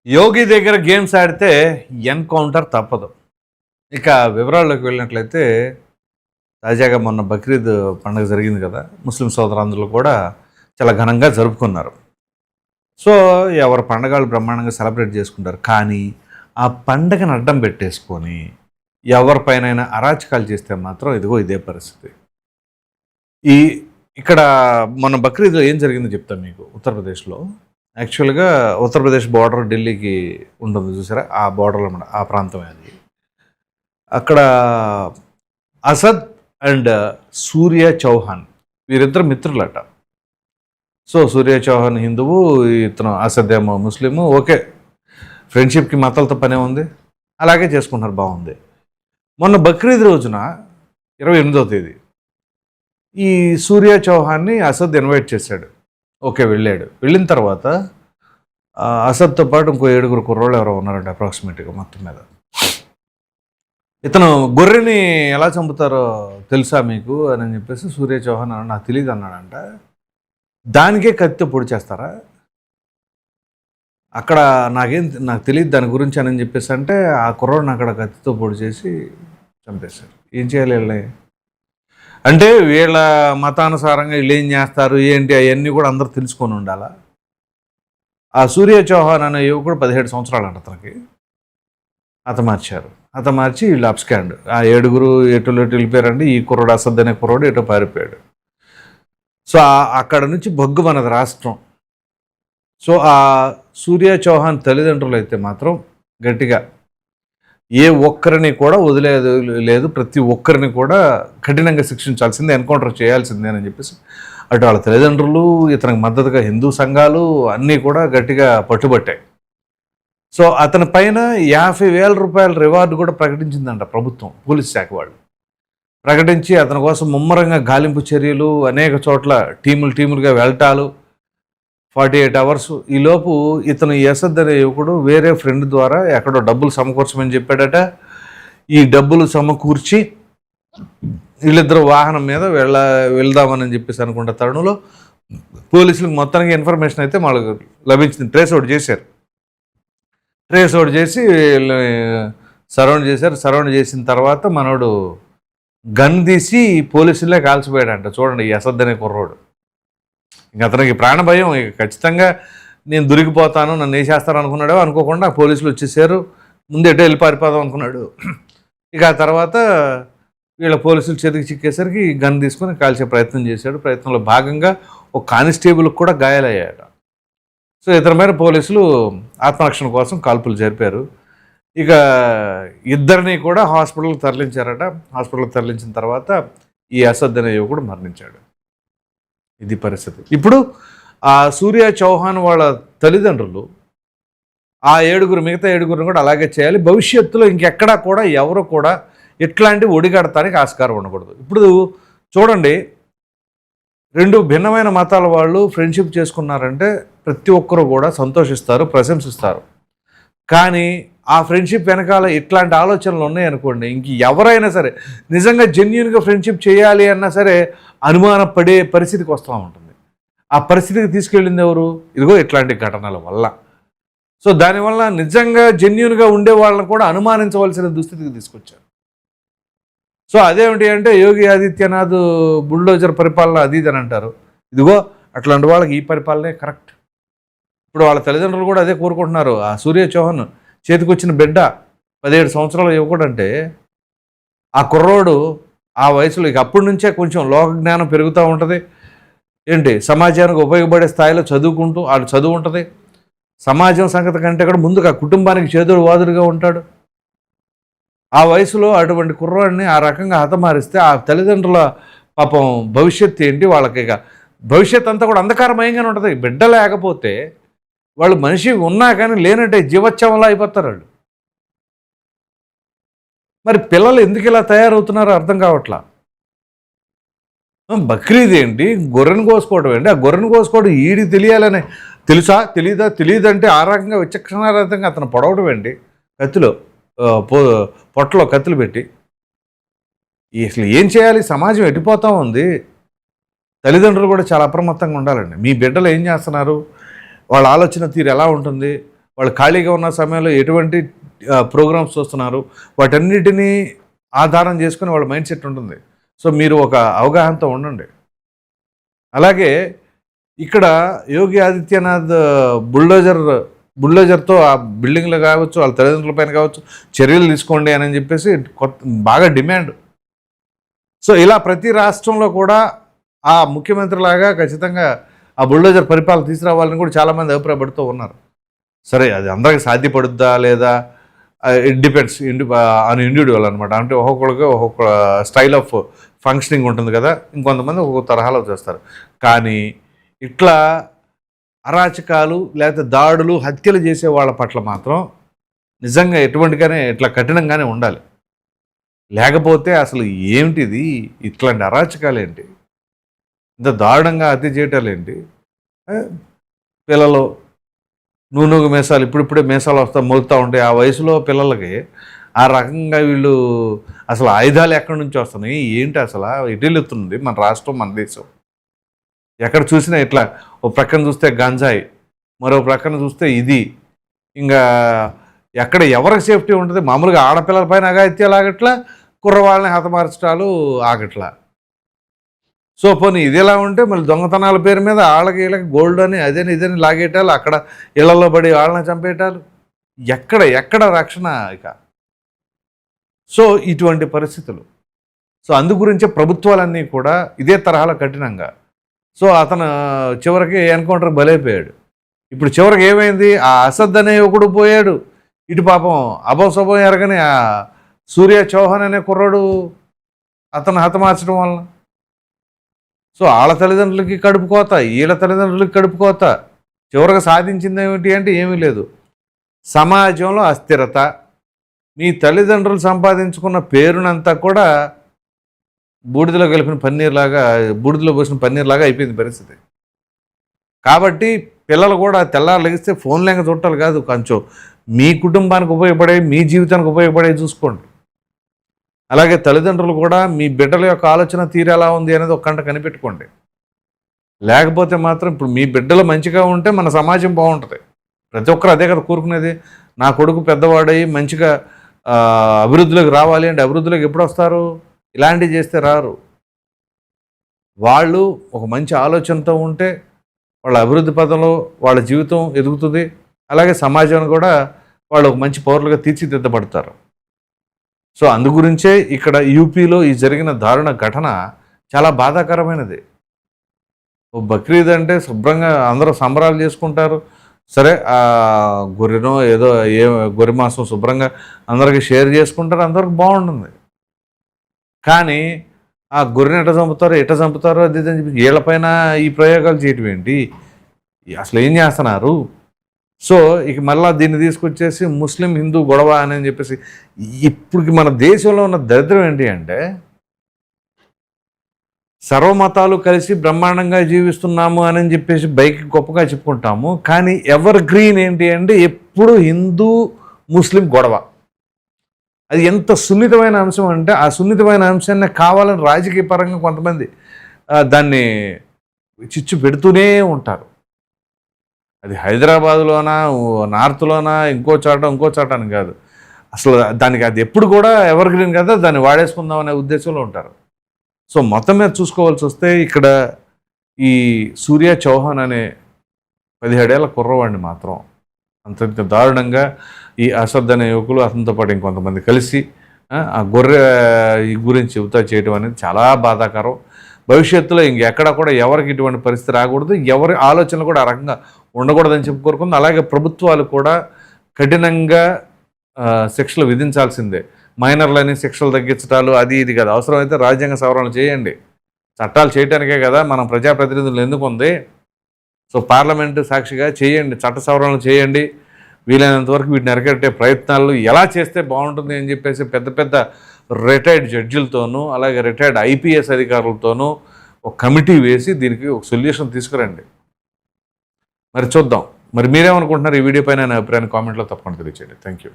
యోగి దగ్గర గేమ్స్ ఆడితే ఎన్కౌంటర్ తప్పదు. ఇక వివరాల్లోకి వెళ్ళినట్లయితే తాజాగా మొన్న బక్రీద్ పండుగ జరిగింది కదా, ముస్లిం సోదరులందరూ కూడా చాలా ఘనంగా జరుపుకున్నారు. సో ఎవరి పండగలు బ్రహ్మాండంగా సెలబ్రేట్ చేసుకుంటారు. కానీ ఆ పండగను అడ్డం పెట్టేసుకొని ఎవరిపైనైనా అరాచకాలు చేస్తే మాత్రం ఇదిగో ఇదే పరిస్థితి. ఈ ఇక్కడ మొన్న బక్రీద్లో ఏం జరిగిందో చెప్తాను మీకు. ఉత్తరప్రదేశ్లో యాక్చువల్గా ఉత్తరప్రదేశ్ బార్డర్ ఢిల్లీకి ఉంటుంది చూసారా, ఆ బార్డర్లో అన్నమాట, ఆ ప్రాంతమే అది. అక్కడ అసద్ అండ్ సూర్య చౌహాన్ వీరిద్దరు మిత్రులట. సో సూర్య చౌహాన్ హిందువు, ఇతను అసద్ ఏమో ముస్లిము. ఓకే, ఫ్రెండ్షిప్కి మతాలతో పనే ఉంది, అలాగే చేసుకుంటున్నారు, బాగుంది. మొన్న బక్రీద్ రోజున 28వ తేదీ ఈ సూర్య చౌహాన్ని అసద్ ఇన్వైట్ చేశాడు. ఓకే, వెళ్ళాడు. వెళ్ళిన తర్వాత అసద్తో పాటు ఇంకో 7 కుర్రోళ్ళు ఎవరో ఉన్నారండి అప్రాక్సిమేట్గా మొత్తం మీద. ఇతను గొర్రెని ఎలా చంపుతారో తెలుసా మీకు అని చెప్పేసి సూర్య చౌహాన్ నాకు తెలియదు అన్నాడంట. దానికే కత్తితో పొడి చేస్తారా అక్కడ, నాకు తెలియదు దాని గురించి అని చెప్పేసి అంటే ఆ కుర్రోడిని అక్కడ కత్తితో పొడి చేసి చంపేశారు. ఏం చేయాలి వీళ్ళని? అంటే వీళ్ళ మతానుసారంగా వీళ్ళు ఏం చేస్తారు ఏంటి అవన్నీ కూడా అందరూ తెలుసుకొని ఉండాలా. ఆ సూర్య చౌహాన్ అనే యువకుడు 17 సంవత్సరాలు అంట అతనికి. మార్చి వీళ్ళు అప్స్కాండ్. ఆ 7 ఎటు వెళ్ళిపోయారండి. ఈ కుర్రోడు అసద్ అనే కుర్రోడు ఎటో పారిపోయాడు. సో అక్కడ నుంచి బొగ్గు మనది రాష్ట్రం. సో ఆ సూర్య చౌహాన్ తల్లిదండ్రులు అయితే మాత్రం గట్టిగా ఏ ఒక్కరిని కూడా వదిలేదు లేదు, ప్రతి ఒక్కరిని కూడా కఠినంగా శిక్షించాల్సిందే, ఎన్కౌంటర్ చేయాల్సిందే అని చెప్పేసి అటు వాళ్ళ తల్లిదండ్రులు, ఇతనికి మద్దతుగా హిందూ సంఘాలు అన్నీ కూడా గట్టిగా పట్టుబట్టాయి. సో అతని పైన 50,000 రూపాయల రివార్డు కూడా ప్రకటించిందంట ప్రభుత్వం, పోలీస్ శాఖ వాళ్ళు ప్రకటించి అతని కోసం ముమ్మరంగా గాలింపు చర్యలు, అనేక చోట్ల టీములుగా వెళ్ళటాలు, 48 అవర్స్. ఈలోపు ఇతను యసద్ అనే యువకుడు వేరే ఫ్రెండ్ ద్వారా ఎక్కడో డబ్బులు సమకూర్చమని చెప్పాడట. ఈ డబ్బులు సమకూర్చి వీళ్ళిద్దరు వాహనం మీద వెళ్దామని చెప్పేసి అనుకుంటే తరుణంలో పోలీసులకు మొత్తానికి ఇన్ఫర్మేషన్ అయితే వాళ్ళకి లభించింది. ట్రేస్ అవుట్ చేసి సరౌండ్ చేశారు. సరౌండ్ చేసిన తర్వాత మనోడు గన్ తీసి పోలీసులే కాల్చిపోయాడంట. చూడండి, ఈ అసద్ అనే కుర్రోడు. ఇంక అతనికి ప్రాణ భయం. ఇక ఖచ్చితంగా నేను దొరికిపోతాను, నన్ను వేసేస్తారు అనుకున్నాడో అనుకోకుండా పోలీసులు వచ్చేసారు. ముందు ఎటో వెళ్ళి పారిపోదాం అనుకున్నాడు. ఇక ఆ తర్వాత వీళ్ళ పోలీసులు చేతికి చిక్కేసరికి గన్ తీసుకొని కాల్చే ప్రయత్నం చేశాడు. ప్రయత్నంలో భాగంగా ఒక కానిస్టేబుల్కి కూడా గాయాలయ్యాడు. సో ఇతని మీద పోలీసులు ఆత్మరక్షణ కోసం కాల్పులు జరిపారు. ఇక ఇద్దరిని కూడా హాస్పిటల్కి తరలించారట. హాస్పిటల్కి తరలించిన తర్వాత ఈ అసద్ అనే యువకుడు మరణించాడు. ఇది పరిస్థితి. ఇప్పుడు ఆ సూర్య చౌహాన్ వాళ్ళ తల్లిదండ్రులు ఆ 7 మిగతా 7 కూడా అలాగే చేయాలి. భవిష్యత్తులో ఇంకెక్కడా కూడా ఎవరు కూడా ఇట్లాంటి ఒడిగడతానికి ఆస్కారం ఉండకూడదు. ఇప్పుడు చూడండి, 2 భిన్నమైన మతాల వాళ్ళు ఫ్రెండ్షిప్ చేసుకున్నారంటే ప్రతి ఒక్కరు కూడా సంతోషిస్తారు, ప్రశంసిస్తారు. కానీ ఆ ఫ్రెండ్షిప్ వెనకాల ఇట్లాంటి ఆలోచనలు ఉన్నాయనుకోండి, ఇంక ఎవరైనా సరే నిజంగా జెన్యూన్గా ఫ్రెండ్షిప్ చేయాలి అన్నా సరే అనుమానపడే పరిస్థితికి వస్తూ ఉంటుంది. ఆ పరిస్థితికి తీసుకెళ్ళింది ఎవరు? ఇదిగో ఇట్లాంటి ఘటనల వల్ల. సో దానివల్ల నిజంగా జెన్యూన్గా ఉండే వాళ్ళని కూడా అనుమానించవలసిన దుస్థితికి తీసుకొచ్చారు. సో అదేమిటి అంటే యోగి ఆదిత్యనాథ్ బుల్డోజర్ పరిపాలన అది ఇది అని అంటారు. ఇదిగో అట్లాంటి వాళ్ళకి ఈ పరిపాలనే కరెక్ట్. ఇప్పుడు వాళ్ళ తల్లిదండ్రులు కూడా అదే కోరుకుంటున్నారు. ఆ సూర్య చౌహాన్ చేతికొచ్చిన బిడ్డ 17 సంవత్సరాల యువకుడు అంటే ఆ కుర్రోడు ఆ వయసులో ఇక అప్పటి నుంచే కొంచెం లోక జ్ఞానం పెరుగుతూ ఉంటుంది. సమాజానికి ఉపయోగపడే స్థాయిలో చదువుకుంటూ వాళ్ళు చదువు ఉంటుంది. సమాజం సంగతి కంటే కూడా ముందుగా కుటుంబానికి చేదుడు వాదుడుగా ఉంటాడు. ఆ వయసులో అటువంటి కుర్రాడిని ఆ రకంగా హతమారిస్తే ఆ తల్లిదండ్రుల పాపం భవిష్యత్తు ఏంటి? వాళ్ళకి ఇక భవిష్యత్ అంతా కూడా అంధకారమయంగానే ఉంటుంది. బిడ్డ లేకపోతే వాళ్ళు మనిషి ఉన్నా కానీ లేనట్టే జీవోత్సవంలా అయిపోతారు వాళ్ళు. మరి పిల్లలు ఎందుకు ఇలా తయారవుతున్నారో అర్థం కావట్లా. బక్రీద్ ఏంటి, గొర్రెను కోసుకోవడం ఏంటి? ఆ గొర్రెను కోసుకోవడం ఈడికి తెలియాలని తెలుసా తెలియదంటే ఆ రకంగా విచక్షణారహితంగా అతను పొడవడం ఏంటి? కత్తిలో పొట్టలో కత్తులు పెట్టి. అసలు ఏం చేయాలి? సమాజం ఎట్టిపోతూ ఉంది. తల్లిదండ్రులు కూడా చాలా అప్రమత్తంగా ఉండాలండి. మీ బిడ్డలు ఏం చేస్తున్నారు, వాళ్ళ ఆలోచన తీరు ఎలా ఉంటుంది, వాళ్ళు ఖాళీగా ఉన్న సమయంలో ఎటువంటి ప్రోగ్రామ్స్ చూస్తున్నారు, వాటన్నిటినీ ఆధారం చేసుకుని వాళ్ళ మైండ్ సెట్ ఉంటుంది. సో మీరు ఒక అవగాహనతో ఉండండి. అలాగే ఇక్కడ యోగి ఆదిత్యనాథ్ బుల్డోజర్తో ఆ బిల్డింగ్లు కావచ్చు, వాళ్ళ తల్లిదండ్రులపైన కావచ్చు చర్యలు తీసుకోండి అని చెప్పేసి బాగా డిమాండ్. సో ఇలా ప్రతి రాష్ట్రంలో కూడా ఆ ముఖ్యమంత్రిలాగా ఖచ్చితంగా ఆ బుల్డోజర్ పరిపాలన తీసుకురావాలని కూడా చాలామంది అభిప్రాయపడుతూ ఉన్నారు. సరే అది అందరికి సాధ్యపడుద్దా లేదా, ఇట్ డిపెండ్స్ ఆన్ ఇండివిజువల్ అనమాట. అంటే ఒక్కొక్కరికి ఒక్కొక్క స్టైల్ ఆఫ్ ఫంక్షనింగ్ ఉంటుంది కదా, ఇంకొంతమంది ఒక్కొక్క తరహాలో చేస్తారు. కానీ ఇట్లా అరాచకాలు లేకపోతే దాడులు హత్యలు చేసే వాళ్ళ పట్ల మాత్రం నిజంగా ఎటువంటిగానే ఇట్లా కఠినంగానే ఉండాలి. లేకపోతే అసలు ఏమిటిది, ఇట్లాంటి అరాచకాలు ఏంటి, ఇంత దారుణంగా హత్య చేయటాలు ఏంటి, పిల్లలు నూనెగు మీసాలు ఇప్పుడిప్పుడే మీసాలు మొలుతూ ఉంటాయి. ఆ వయసులో పిల్లలకి ఆ రకంగా వీళ్ళు అసలు ఆయుధాలు ఎక్కడి నుంచి వస్తున్నాయి, ఏంటి అసలు ఎటులుతుంది మన రాష్ట్రం, మన దేశం. ఎక్కడ చూసినా ఇట్లా ఓ ప్రక్కన చూస్తే గంజాయి, మరో ప్రక్కన చూస్తే ఇది, ఇంకా ఎక్కడ ఎవరికి సేఫ్టీ ఉంటుంది. మామూలుగా ఆడపిల్లల పైన అఘాయిత్యాలు ఆగట్లా, కుర్రవాళ్ళని హతమార్చడాలు ఆగట్లా. సో పోనీ ఇది ఎలా ఉంటే మళ్ళీ దొంగతనాల పేరు మీద వాళ్ళకి వీళ్ళకి గోల్డ్ అని అదేని ఇదని లాగేటాలు, అక్కడ ఇళ్లలో పడి వాళ్ళని చంపేటాలు, ఎక్కడ రక్షణ ఇక. సో ఇటువంటి పరిస్థితులు. సో అందు గురించే ప్రభుత్వాలన్నీ కూడా ఇదే తరహాలో కఠినంగా. సో అతను చివరికి ఎన్కౌంటర్ బలైపోయాడు. ఇప్పుడు చివరికి ఏమైంది, ఆ అసద్ అనే ఒకడు పోయాడు, ఇటు పాపం అభోశభం ఎరగని ఆ సూర్య చౌహాన్ అనే కుర్రాడు అతను హతమార్చడం వలన సో వాళ్ళ తల్లిదండ్రులకి కడుపు కోత, వీళ్ళ తల్లిదండ్రులకి కడుపు కోత. చివరికి సాధించింది ఏమిటి అంటే ఏమీ లేదు. సమాజంలో అస్థిరత, మీ తల్లిదండ్రులు సంపాదించుకున్న పేరునంతా కూడా బూడిదలో కలిపిన పన్నీర్లాగా, బూడిదలో పోసిన పన్నీర్లాగా అయిపోయింది పరిస్థితి. కాబట్టి పిల్లలు కూడా తెల్లారు లెగిస్తే ఫోన్ లేక చూడాలి కాదు, కొంచెం మీ కుటుంబానికి ఉపయోగపడే, మీ జీవితానికి ఉపయోగపడే చూసుకోండి. అలాగే తల్లిదండ్రులు కూడా మీ బిడ్డల యొక్క ఆలోచన తీరు ఎలా ఉంది అనేది ఒక కంట కనిపెట్టుకోండి. లేకపోతే మాత్రం ఇప్పుడు మీ బిడ్డలు మంచిగా ఉంటే మన సమాజం బాగుంటుంది. ప్రతి ఒక్కరు అదే కదా కోరుకునేది. నా కొడుకు పెద్దవాడై మంచిగా అభివృద్ధిలోకి రావాలి అంటే అభివృద్ధిలోకి ఎప్పుడు వస్తారు, ఇలాంటివి చేస్తే రారు. వాళ్ళు ఒక మంచి ఆలోచనతో ఉంటే వాళ్ళ అభివృద్ధి పదంలో వాళ్ళ జీవితం ఎదుగుతుంది. అలాగే సమాజాన్ని కూడా వాళ్ళు ఒక మంచి పౌరులుగా తీర్చిదిద్దబడతారు. సో అందుగురించే ఇక్కడ యూపీలో ఈ జరిగిన దారుణ ఘటన చాలా బాధాకరమైనది. బక్రీద్ అంటే శుభ్రంగా అందరూ సంబరాలు చేసుకుంటారు. సరే ఆ గొర్రెనో ఏదో గొర్రె మాంసం శుభ్రంగా అందరికీ షేర్ చేసుకుంటారు, అందరికి బాగుంటుంది. కానీ ఆ గొర్రెని ఎట చంపుతారో అది అని చెప్పి వీళ్ళపైన ఈ ప్రయోగాలు చేయటం ఏంటి, అసలు ఏం చేస్తున్నారు? సో ఇక మళ్ళీ దీన్ని తీసుకొచ్చేసి ముస్లిం హిందూ గొడవ అని చెప్పేసి, ఇప్పటికి మన దేశంలో ఉన్న దరిద్రం ఏంటి అంటే సర్వమతాలు కలిసి బ్రహ్మాండంగా జీవిస్తున్నాము అని చెప్పేసి బైక్ గొప్పగా చెప్పుకుంటాము. కానీ ఎవర్ గ్రీన్ ఏంటి అంటే ఎప్పుడు హిందూ ముస్లిం గొడవ. అది ఎంత సున్నితమైన అంశం అంటే ఆ సున్నితమైన అంశాన్ని కావాలని రాజకీయ పరంగా కొంతమంది దాన్ని చిచ్చు పెడుతూనే ఉంటారు. అది హైదరాబాద్లోనా, నార్త్లోనా, ఇంకో చాట అని కాదు. అసలు దానికి అది ఎప్పుడు కూడా ఎవర్ గ్రీన్ కదా, దాన్ని వాడేసుకుందాం అనే ఉద్దేశంలో ఉంటారు. సో మొత్తం మీద చూసుకోవాల్సి వస్తే ఇక్కడ ఈ సూర్య చౌహాన్ అనే 17 ఏళ్ల కుర్రవాడిని మాత్రం అంత దారుణంగా ఈ అసద్ అనే యువకులు అతనితో పాటు ఇంకొంతమంది కలిసి ఆ గొర్రె గురించి చెబుతా చేయడం అనేది చాలా బాధాకరం. భవిష్యత్తులో ఇంకెక్కడ కూడా ఎవరికి ఇటువంటి పరిస్థితి రాకూడదు, ఎవరి ఆలోచనలు కూడా ఆ రకంగా ఉండకూడదని చెప్పి కోరుకుంది. అలాగే ప్రభుత్వాలు కూడా కఠినంగా శిక్షలు విధించాల్సిందే. మైనర్లని శిక్షలు తగ్గించడాలు అది ఇది కదా, అవసరమైతే రాజ్యాంగ సవరణలు చేయండి. చట్టాలు చేయడానికే కదా మనం ప్రజాప్రతినిధులు ఎందుకు ఉంది. సో పార్లమెంటు సాక్షిగా చేయండి, చట్ట సవరణలు చేయండి. వీలైనంత వరకు వీటిని అరికట్టే ప్రయత్నాలు ఎలా చేస్తే బాగుంటుంది అని చెప్పేసి పెద్ద పెద్ద రిటైర్డ్ జడ్జిలతోనూ అలాగే రిటైర్డ్ ఐపీఎస్ అధికారులతోనూ ఒక కమిటీ వేసి దీనికి ఒక సొల్యూషన్ తీసుకురండి. మరి చూద్దాం. మరి మీరేమనుకుంటున్నారు ఈ వీడియో పైన అభిప్రాయాన్ని కామెంట్లో తప్పకుండా తెలియచేయండి. Thank you.